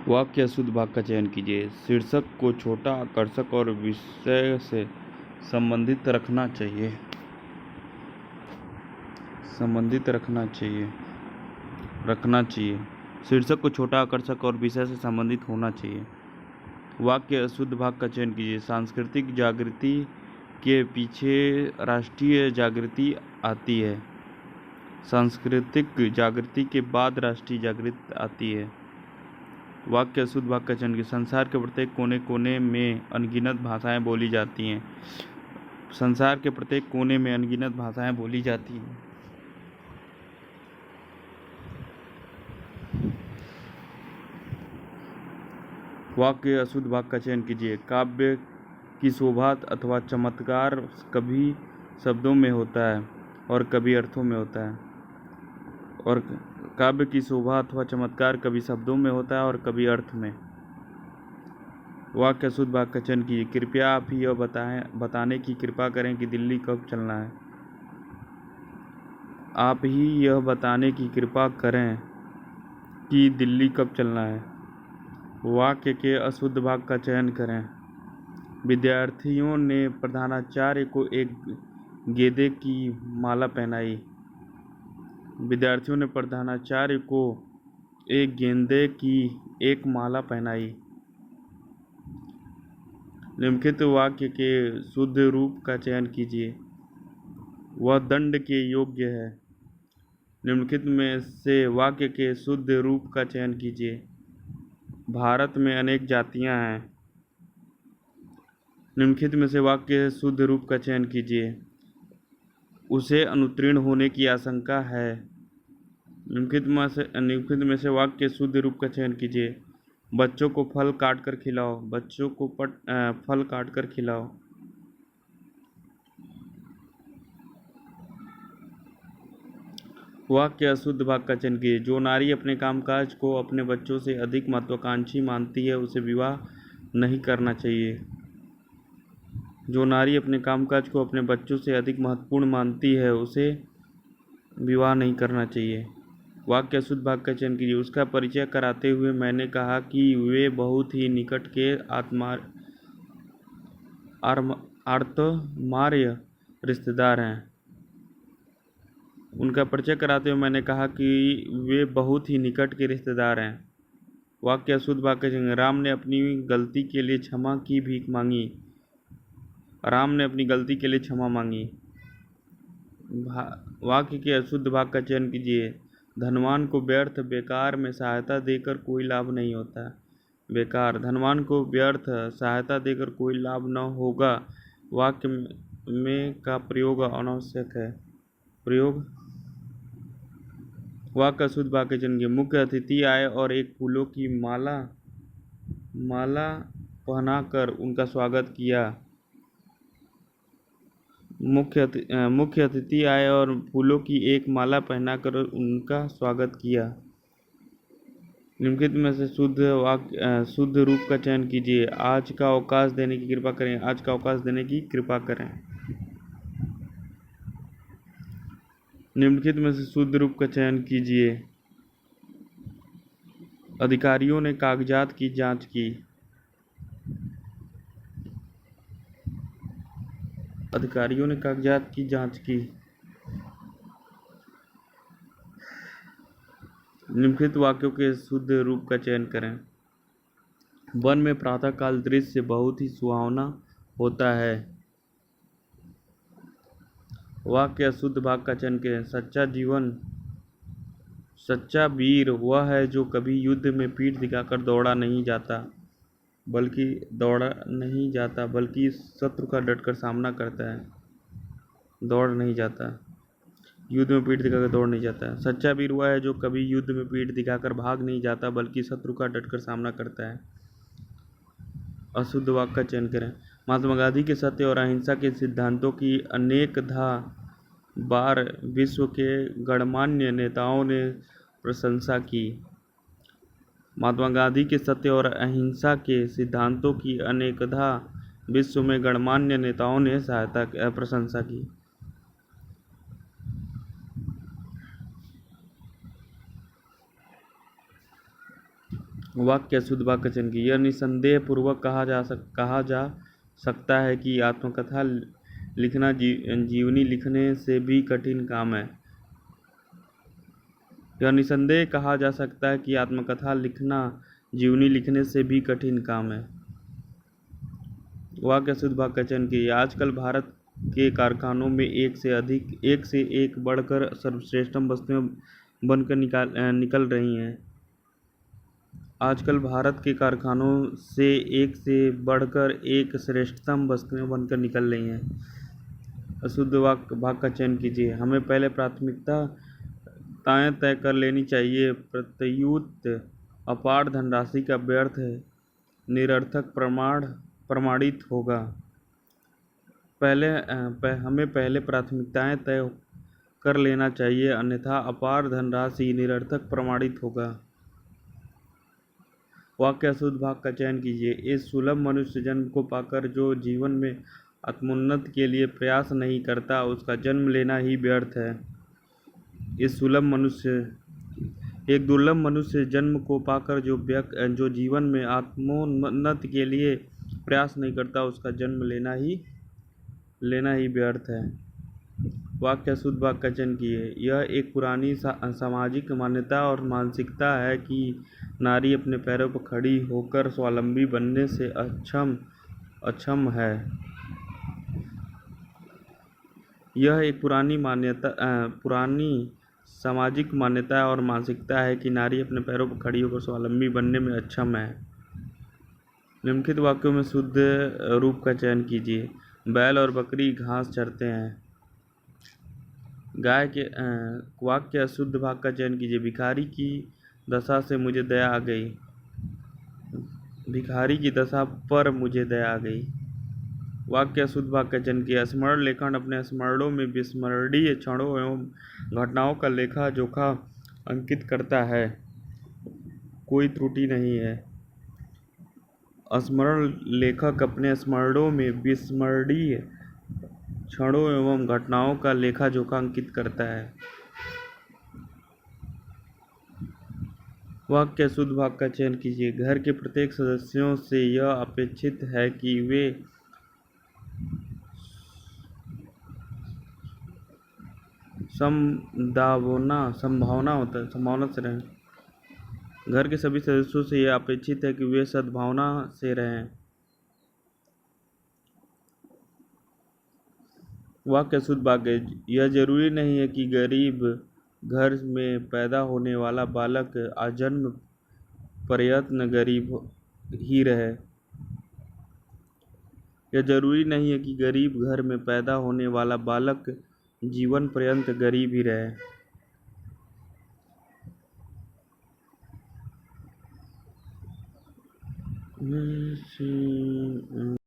वाक्य शुद्ध भाग का चयन कीजिए। शीर्षक को छोटा, आकर्षक और विषय से संबंधित रखना चाहिए। शीर्षक को छोटा, आकर्षक और विषय से संबंधित होना चाहिए। वाक्य अशुद्ध भाग का चयन कीजिए। सांस्कृतिक जागृति के पीछे राष्ट्रीय जागृति आती है। सांस्कृतिक जागृति के बाद राष्ट्रीय जागृति आती है। वाक्य अशुद्ध भाग का चयन कीजिए। संसार के प्रत्येक कोने कोने में अनगिनत भाषाएं बोली जाती हैं। संसार के प्रत्येक कोने में अनगिनत भाषाएं बोली जाती हैं। वाक्य अशुद्ध भाग का चयन कीजिए। काव्य की शोभा अथवा चमत्कार कभी शब्दों में होता है और कभी अर्थों में होता है। काव्य की शोभा अथवा चमत्कार कभी शब्दों में होता है और कभी अर्थ में। वाक्य अशुद्ध भाग का चयन कीजिए। कृपया आप ही यह बताने की कृपा करें कि दिल्ली कब चलना है। आप ही यह बताने की कृपा करें कि दिल्ली कब चलना है। वाक्य के अशुद्ध भाग का चयन करें। विद्यार्थियों ने प्रधानाचार्य को एक गेंदे की माला पहनाई। विद्यार्थियों ने प्रधानाचार्य को एक गेंदे की एक माला पहनाई। निम्नलिखित वाक्य के शुद्ध रूप का चयन कीजिए। वह दंड के योग्य है। निम्नलिखित में से वाक्य के शुद्ध रूप का चयन कीजिए। भारत में अनेक जातियां हैं। निम्नलिखित में से वाक्य के शुद्ध रूप का चयन कीजिए। उसे अनुत्तीर्ण होने की आशंका है। निम्नलिखित में से वाक्य के शुद्ध रूप का चयन कीजिए। बच्चों को फल काट कर खिलाओ। बच्चों को फल काट कर खिलाओ। वाक्य अशुद्ध भाग का चयन कीजिए। जो नारी अपने कामकाज को अपने बच्चों से अधिक महत्वाकांक्षी मानती है उसे विवाह नहीं करना चाहिए। जो नारी अपने कामकाज को अपने बच्चों से अधिक महत्वपूर्ण मानती है उसे विवाह नहीं करना चाहिए। वाक्य अशुद्ध भाग का चयन कीजिए। उसका परिचय कराते हुए मैंने कहा कि वे बहुत ही निकट के आत्मार्य रिश्तेदार हैं। उनका परिचय कराते हुए मैंने कहा कि वे बहुत ही निकट के रिश्तेदार हैं। वाक्य अशुद्ध भाग का चयन। राम ने अपनी गलती के लिए क्षमा की भीख मांगी। राम ने अपनी गलती के लिए क्षमा मांगी। वाक्य के अशुद्ध भाग का चयन कीजिए। धनवान को व्यर्थ बेकार में सहायता देकर कोई लाभ नहीं होता। बेकार। धनवान को व्यर्थ सहायता देकर कोई लाभ न होगा। वाक्य में का प्रयोग अनावश्यक है। वाक्य अशुद्ध भाग का चयन कीजिए। मुख्य अतिथि आए और एक फूलों की माला पहनाकर उनका स्वागत किया। मुख्य अतिथि आए और फूलों की एक माला पहनाकर उनका स्वागत किया। निम्नलिखित में से शुद्ध रूप का चयन कीजिए। आज का अवकाश देने की कृपा करें। आज का अवकाश देने की कृपा करें। निम्नलिखित में से शुद्ध रूप का चयन कीजिए। अधिकारियों ने कागजात की जांच की। अधिकारियों ने कागजात की जांच की। निम्नलिखित वाक्यों के शुद्ध रूप का चयन करें। वन में प्रातःकाल दृश्य बहुत ही सुहावना होता है। वाक्य अशुद्ध भाग का चयन करें। सच्चा वीर वह है जो कभी युद्ध में पीठ दिखाकर दौड़ा नहीं जाता बल्कि शत्रु का डटकर सामना करता है। दौड़ नहीं जाता। युद्ध में पीठ दिखाकर दौड़ नहीं जाता। सच्चा वीर वह है जो कभी युद्ध में पीठ दिखाकर भाग नहीं जाता बल्कि शत्रु का डटकर सामना करता है। अशुद्ध वाक्य का चयन करें। महात्मा गांधी के सत्य और अहिंसा के सिद्धांतों की अनेकधा बार विश्व के गणमान्य नेताओं ने प्रशंसा की। महात्मा गांधी के सत्य और अहिंसा के सिद्धांतों की अनेकधा विश्व में गणमान्य नेताओं ने प्रशंसा की। वाक्य अशुद्ध वाक्य चिन्ह की। यह निसंदेह पूर्वक कहा जा सकता है कि आत्मकथा लिखना जीवनी लिखने से भी कठिन काम है। यह निसंदेह कहा जा सकता है कि आत्मकथा लिखना जीवनी लिखने से भी कठिन काम है। वाक्य शुद्ध वाक्य चयन की। आजकल भारत के कारखानों में एक से एक बढ़कर सर्वश्रेष्ठतम वस्तुएं बनकर निकल रही हैं। आजकल भारत के कारखानों से बढ़कर एक श्रेष्ठतम वस्तुएं बनकर निकल रही हैं। अशुद्ध वाक्य का चयन कीजिए। हमें पहले प्राथमिकताएं तय कर लेनी चाहिए। प्रत्युत अपार धनराशि का व्यर्थ निरर्थक प्रमाणित होगा। हमें पहले प्राथमिकताएं तय कर लेना चाहिए, अन्यथा अपार धनराशि निरर्थक प्रमाणित होगा। वाक्य अशुद्ध भाग का चयन कीजिए। इस सुलभ मनुष्य जन्म को पाकर जो जीवन में आत्मोन्नति के लिए प्रयास नहीं करता, उसका जन्म लेना ही व्यर्थ है। एक दुर्लभ मनुष्य जन्म को पाकर जो जीवन में आत्मोन्नति के लिए प्रयास नहीं करता, उसका जन्म लेना ही व्यर्थ है। वाक्य शुद्ध वाक्य का चयन कीजिए। यह एक पुरानी सामाजिक मान्यता और मानसिकता है कि नारी अपने पैरों पर खड़ी होकर स्वावलंबी बनने से अक्षम है। यह एक पुरानी सामाजिक मान्यता और मानसिकता है कि नारी अपने पैरों पर खड़ी होकर स्वावलंबी बनने में अक्षम है। निम्नलिखित वाक्यों में शुद्ध रूप का चयन कीजिए। बैल और बकरी घास चरते हैं। गाय के वाक्य अशुद्ध भाग का चयन कीजिए। भिखारी की दशा से मुझे दया आ गई। भिखारी की दशा पर मुझे दया आ गई। वाक्य शुद्ध वाक्य का चयन किया। स्मरण लेखन अपने स्मरणों में विस्मरणीय क्षणों एवं घटनाओं का लेखा जोखा अंकित करता है। कोई त्रुटि नहीं है। स्मरण लेखक अपने स्मरणों में विस्मरणीय क्षणों एवं घटनाओं का लेखा जोखा अंकित करता है। वाक्य शुद्ध वाक्य का चयन कीजिए। घर के प्रत्येक सदस्यों से यह अपेक्षित है कि वे संभावना से रहें। घर के सभी सदस्यों से यह अपेक्षित है कि वे सद्भावना से रहें। वाक्य शुद्ध वाक्य। यह जरूरी नहीं है कि गरीब घर में पैदा होने वाला बालक आजन्म प्रयत्न गरीब ही रहे। यह जरूरी नहीं है कि गरीब घर में पैदा होने वाला बालक जीवन पर्यंत गरीब ही रहे।